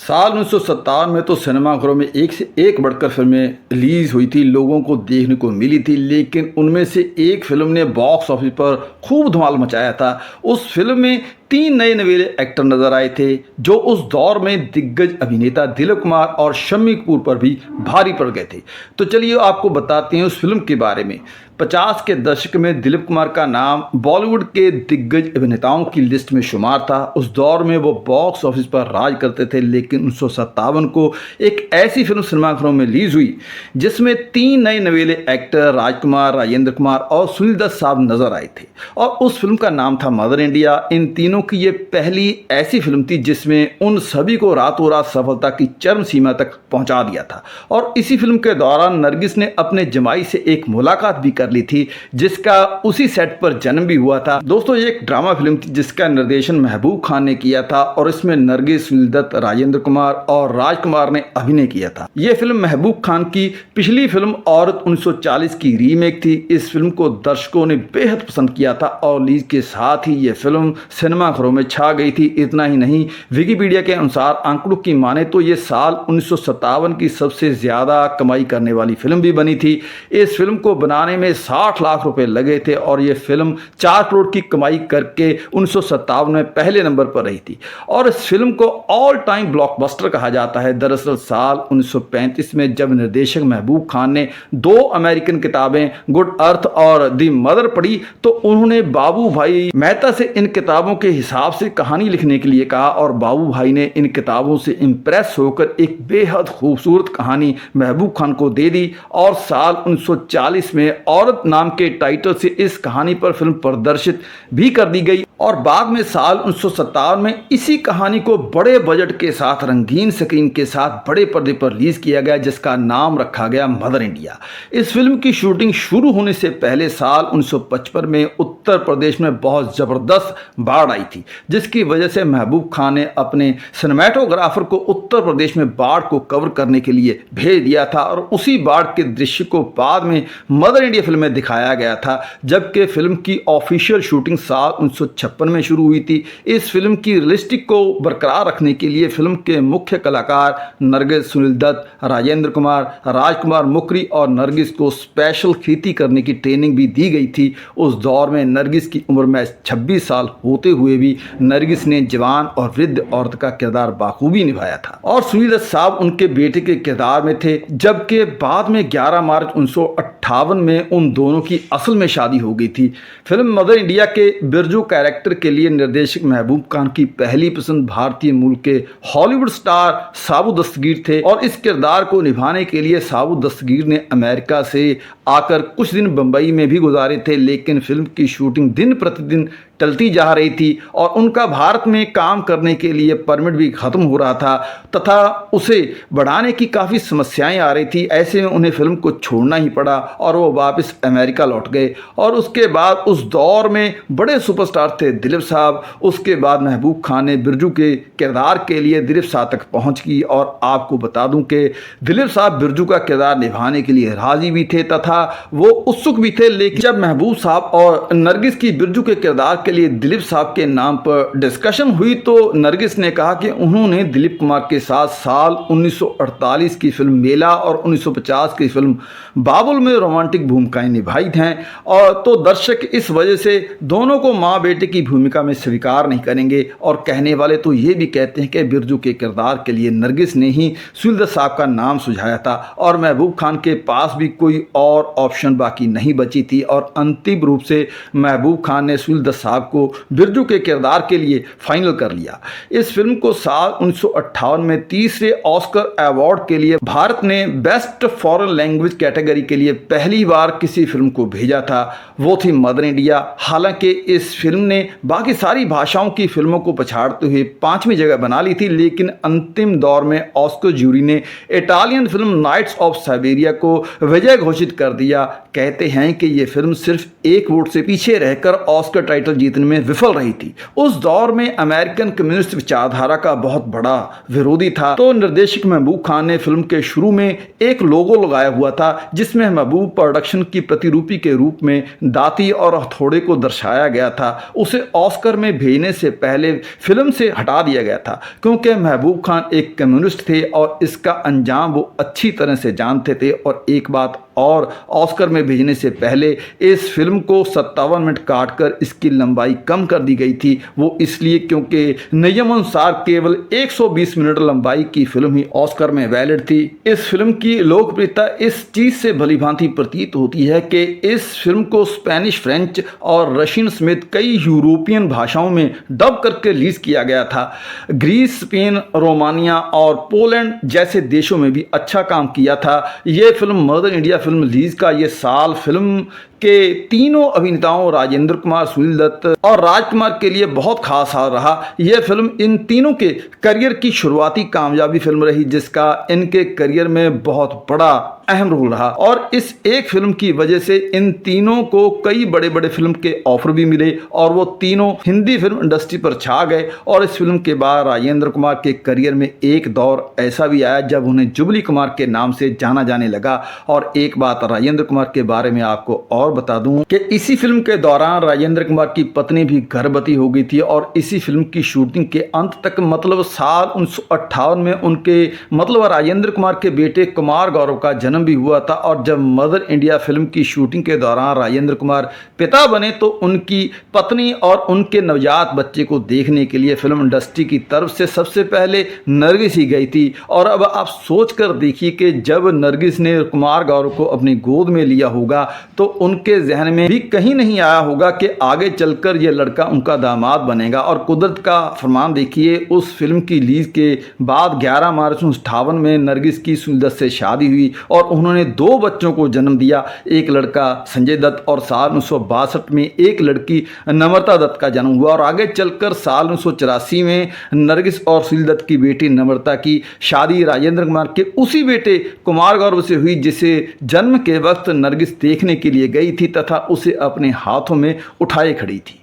साल 1957 में तो सिनेमाघरों में एक से एक बढ़कर फिल्में रिलीज हुई थी, लोगों को देखने को मिली थी। लेकिन उनमें से एक फिल्म ने बॉक्स ऑफिस पर खूब धमाल मचाया था। उस फिल्म में 3 नए नवेले एक्टर नजर आए थे जो उस दौर में दिग्गज अभिनेता दिलीप कुमार और शम्मी कपूर पर भी भारी पड़ गए थे। तो चलिए आपको बताते हैं उस फिल्म के बारे में। 50 के दशक में दिलीप कुमार का नाम बॉलीवुड के दिग्गज अभिनेताओं की लिस्ट में शुमार था। उस दौर में वो बॉक्स ऑफिस पर राज करते थे। लेकिन 1957 को एक ऐसी फिल्म सिनेमाघरों में रिलीज हुई जिसमें 3 नए नवेले एक्टर राजकुमार, राजेंद्र कुमार और सुनील दत्त साहब नजर आए थे और उस फिल्म का नाम था मदर इंडिया। इन तीनों की ये पहली ऐसी फिल्म थी जिसमें उन सभी को रातों रात सफलता की चरम सीमा तक पहुंचा दिया था। और इसी फिल्म के दौरान नरगिस ने अपने जमाई से एक मुलाकात भी कर ली थी जिसका उसी सेट पर जन्म भी हुआ था। दोस्तों ये एक ड्रामा फिल्म थी जिसका निर्देशन महबूब खान ने किया था और इसमें नरगिस, सुनील दत्त, राजेंद्र कुमार और राजकुमार ने अभिनय किया था। यह फिल्म महबूब खान की पिछली फिल्म औरत 1940 की रीमेक थी। इस फिल्म को दर्शकों ने बेहद पसंद किया था और रिलीज के साथ ही यह फिल्म सिनेमाघरों में छा गई थी। इतना ही नहीं, विकिपीडिया के अनुसार आंकड़ों की माने तो यह साल 1957 की सबसे ज्यादा कमाई करने वाली फिल्म भी बनी थी। इस फिल्म को बनाने में 60 लाख रुपए लगे थे और यह फिल्म 4 करोड़ की कमाई करके 1957 में पहले नंबर पर रही थी और इस फिल्म को ऑल टाइम ब्लॉकबस्टर कहा जाता है। दरअसल साल 1935 में जब निर्देशक महबूब खान ने 2 अमेरिकन किताबें गुड अर्थ और दी मदर पढ़ी तो उन्होंने बाबू भाई मेहता से इन किताबों के हिसाब से कहानी लिखने के लिए कहा और बाबू भाई ने इन किताबों से इंप्रेस होकर एक बेहद खूबसूरत कहानी महबूब खान को दे दी और साल 1940 में औरत नाम के टाइटल से इस कहानी पर फिल्म प्रदर्शित भी कर दी गई और बाद में साल 1957 में इसी कहानी को बड़े बजट के साथ रंगीन स्क्रीन के साथ बड़े पर्दे पर रिलीज किया गया जिसका नाम रखा गया मदर इंडिया। इस फिल्म की शूटिंग शुरू होने से पहले साल 1955 में उत्तर प्रदेश में बहुत जबरदस्त बाढ़ आई थी जिसकी वजह से महबूब खान ने अपने सिनेमेटोग्राफर को उत्तर प्रदेश में बाढ़ को कवर करने के लिए भेज दिया था और उसी बाढ़ के दृश्य को बाद में मदर इंडिया फिल्म में दिखाया गया था। जबकि फिल्म की ऑफिशियल शूटिंग साल 1956 में शुरू हुई थी। इस फिल्म की रियलिस्टिक को बरकरार रखने के लिए फिल्म के मुख्य कलाकार नरगिस, सुनील दत्त, राजेंद्र कुमार, राजकुमार मुकरी और नरगिस को स्पेशल खेती करने की ट्रेनिंग भी दी गई थी। उस दौर में नरगिस की उम्र में 26 साल होते हुए भी नरगिस ने जवान और वृद्ध औरत का किरदार बाखूबी निभाया था और सुनील दत्त साहब उनके बेटे के किरदार में थे। जबकि बाद में 11 मार्च 1958 में उन दोनों की असल में शादी हो गई थी। फिल्म मदर इंडिया के बिरजू कैरेक्टर के लिए निर्देशक महबूब खान की पहली पसंद भारतीय मूल के हॉलीवुड स्टार साबु दस्तगीर थे और इस किरदार को निभाने के लिए साबु दस्तगीर ने अमेरिका से आकर कुछ दिन बंबई में भी गुजारे थे। लेकिन फिल्म की शूटिंग दिन प्रतिदिन टलती जा रही थी और उनका भारत में काम करने के लिए परमिट भी खत्म हो रहा था तथा उसे बढ़ाने की काफ़ी समस्याएं आ रही थी। ऐसे में उन्हें फिल्म को छोड़ना ही पड़ा और वो वापस अमेरिका लौट गए और उसके बाद उस दौर में बड़े सुपरस्टार थे दिलीप साहब। उसके बाद महबूब खान ने बिरजू के किरदार के लिए दिलीप साहब तक पहुंच की और आपको बता दूं कि दिलीप साहब बिरजू का किरदार निभाने के लिए राजी भी थे तथा वो उत्सुक भी थे। लेकिन जब महबूब साहब और नरगिस की बिरजू के किरदार लिए दिलीप साहब के नाम पर डिस्कशन हुई तो नरगिस ने कहा कि उन्होंने दिलीप कुमार के साथ साल 1948 की फिल्म मेला और 1950 की फिल्म बाबुल में रोमांटिक भूमिकाएं निभाई हैं और तो दर्शक इस वजह से दोनों को माँ बेटे की भूमिका में स्वीकार नहीं करेंगे और कहने वाले तो ये भी कहते हैं कि बिरजू के किरदार के लिए नरगिस ने ही सुनील दत्त साहब का नाम सुझाया था और महबूब खान के पास भी कोई और ऑप्शन बाकी नहीं बची थी और अंतिम रूप से महबूब खान ने सुनील दत्त साहब को बिरजू के किरदार के लिए फाइनल कर लिया। इस फिल्म को साल 1958 में तीसरे ऑस्कर अवार्ड के लिए भारत ने बेस्ट फॉरेन लैंग्वेज कैटेगरी के लिए पहली बार किसी फिल्म को भेजा था, वो थी मदर इंडिया। हालांकि इस फिल्म ने बाकी सारी भाषाओं की फिल्मों को पछाड़ते हुए 5वीं जगह बना ली थी। लेकिन अंतिम दौर में ऑस्कर जूरी ने Italian film nights of Siberia को विजय घोषित कर दिया। कहते हैं कि यह फिल्म सिर्फ एक वोट से पीछे रहकर ऑस्कर टाइटल जीतने में विफल रही थी। उस दौर में अमेरिकन कम्युनिस्ट विचारधारा का बहुत बड़ा विरोधी था तो निर्देशक महबूब खान ने फिल्म के शुरू में एक लोगो लगाया हुआ था जिसमें महबूब रूप प्रोडक्शन की प्रतिरूपी के रूप में दाती और हथौड़े को दर्शाया गया था, उसे ऑस्कर में भेजने से पहले फिल्म से हटा दिया गया था, क्योंकि महबूब खान एक कम्युनिस्ट थे और इसका अंजाम वो अच्छी तरह से जानते थे। और एक बात और, ऑस्कर में भेजने से पहले इस फिल्म को 57 मिनट काटकर इसकी लंबाई कम कर दी गई थी। वो इसलिए क्योंकि नियम अनुसार केवल 120 मिनट लंबाई की फिल्म ही ऑस्कर में वैलिड थी। इस फिल्म की लोकप्रियता इस चीज़ से भलीभांति प्रतीत होती है कि इस फिल्म को स्पेनिश, फ्रेंच और रशियन समेत कई यूरोपियन भाषाओं में डब करके रिलीज किया गया था। ग्रीस, स्पेन, रोमानिया और पोलैंड जैसे देशों में भी अच्छा काम किया था। ये film mother India film release का ये साल फिल्म के तीनों अभिनेताओं राजेंद्र कुमार, सुनील दत्त और राजकुमार के लिए बहुत खास साल रहा। यह फिल्म इन तीनों के करियर की शुरुआती कामयाबी फिल्म रही, जिसका इनके करियर में बहुत बड़ा अहम रोल रहा। और इस एक फिल्म की वजह से इन तीनों को कई बड़े बड़े फिल्म के ऑफर भी मिले और वो तीनों हिंदी फिल्म इंडस्ट्री पर छा गए। और इस फिल्म के बाद राजेंद्र कुमार के करियर में एक दौर ऐसा भी आया जब उन्हें जुबली कुमार के नाम से जाना जाने लगा। और एक बात राजेंद्र कुमार के बारे में आपको और बता दूं कि इसी फिल्म के दौरान राजेंद्र कुमार की पत्नी भी गर्भवती हो गई थी और इसी फिल्म की शूटिंग के अंत तक, मतलब साल 1958 में उनके मतलब राजेंद्र कुमार के बेटे कुमार गौरव का जन्म भी हुआ था। और जब मदर इंडिया फिल्म की शूटिंग के दौरान राजेंद्र कुमार पिता बने तो उनकी पत्नी और उनके नवजात बच्चे को देखने के लिए फिल्म इंडस्ट्री की तरफ से सबसे पहले नरगिस ही गई थी। और अब आप सोच कर देखिए कि जब नरगिस ने कुमार गौरव को अपनी गोद में लिया होगा तो उनके जहन में भी कहीं नहीं आया होगा कि आगे चलकर यह लड़का उनका दामाद बनेगा। और कुदरत का फरमान देखिए, उस फिल्म की रिलीज के बाद 11 मार्च 1958 में नरगिस की सुनील दत्त से शादी हुई और उन्होंने 2 बच्चों को जन्म दिया, एक लड़का संजय दत्त और साल 1962 में एक लड़की नम्रता दत्त का जन्म हुआ। और आगे चलकर साल 1984 में नरगिस और सुनील दत्त की बेटी नम्रता की शादी राजेंद्र कुमार के उसी बेटे कुमार गौरव से हुई, जिसे जन्म के वक्त नरगिस देखने के लिए गई थी तथा उसे अपने हाथों में उठाए खड़ी थी।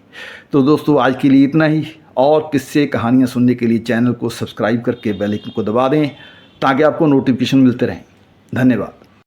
तो दोस्तों, आज के लिए इतना ही। और किस्से कहानियाँ सुनने के लिए चैनल को सब्सक्राइब करके बेल आइकन को दबा दें ताकि आपको नोटिफिकेशन मिलते रहें। धन्यवाद।